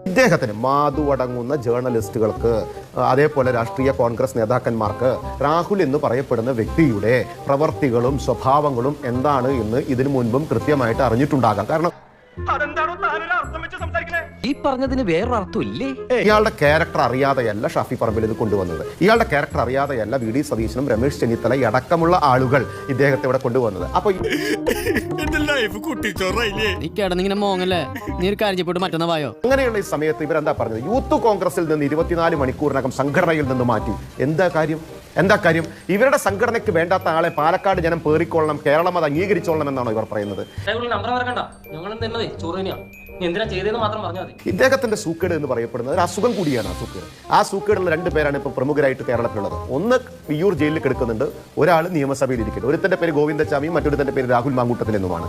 ഇദ്ദേഹത്തിന് മാധു അടങ്ങുന്ന ജേർണലിസ്റ്റുകൾക്ക് അതേപോലെ രാഷ്ട്രീയ കോൺഗ്രസ് നേതാക്കന്മാർക്ക് രാഹുൽ എന്ന് പറയപ്പെടുന്ന വ്യക്തിയുടെ പ്രവർത്തികളും സ്വഭാവങ്ങളും എന്താണ് എന്ന് ഇതിനു മുൻപും കൃത്യമായിട്ട് അറിഞ്ഞിട്ടുണ്ടാകാം. കാരണം ഈ പറഞ്ഞതിന് വേറൊരു അർത്ഥം ഇല്ലേ? ഇയാളുടെ ക്യാരക്ടർ അറിയാതെയല്ല ഷാഫി പറമ്പിൽ ഇത് കൊണ്ടുവന്നത്. ഇയാളുടെ ക്യാരക്ടർ അറിയാതെയല്ല വി ഡി സതീശനും രമേശ് ചെന്നിത്തല അടക്കമുള്ള ആളുകൾ ഇദ്ദേഹത്തെ ഇവിടെ കൊണ്ടുവന്നത്. അപ്പൊ അങ്ങനെയുള്ള ഈ സമയത്ത് ഇവരെന്താ പറഞ്ഞത്? യൂത്ത് കോൺഗ്രസിൽ നിന്ന് 24 മണിക്കൂറിനകം സംഘടനയിൽ നിന്ന് മാറ്റി. എന്താ കാര്യം? ഇവരുടെ സംഘടനയ്ക്ക് വേണ്ടാത്ത ആളെ പാലക്കാട് ജനം പേറിക്കൊള്ളണം, കേരളം അത് അംഗീകരിച്ചോളണം എന്നാണോ ഇവർ പറയുന്നത്? ഇദ്ദേഹത്തിന്റെ സൂക്കേട് എന്ന് പറയപ്പെടുന്നത് ഒരു അസുഖം കൂടിയാണ്. ആ സൂക്കേടുള്ള 2 പേരാണ് ഇപ്പൊ പ്രമുഖരായിട്ട് കേരളത്തിലുള്ളത്. ഒന്ന് വിയ്യൂർ ജയിലിൽ കിടക്കുന്നുണ്ട്, ഒരാൾ നിയമസഭയിൽ ഇരിക്കുന്നു. ഒരുത്തന്റെ പേര് ഗോവിന്ദച്ചാമിയും മറ്റൊരുത്തന്റെ പേര് രാഹുൽ മാങ്കൂട്ടത്തിൽ എന്നുമാണ്.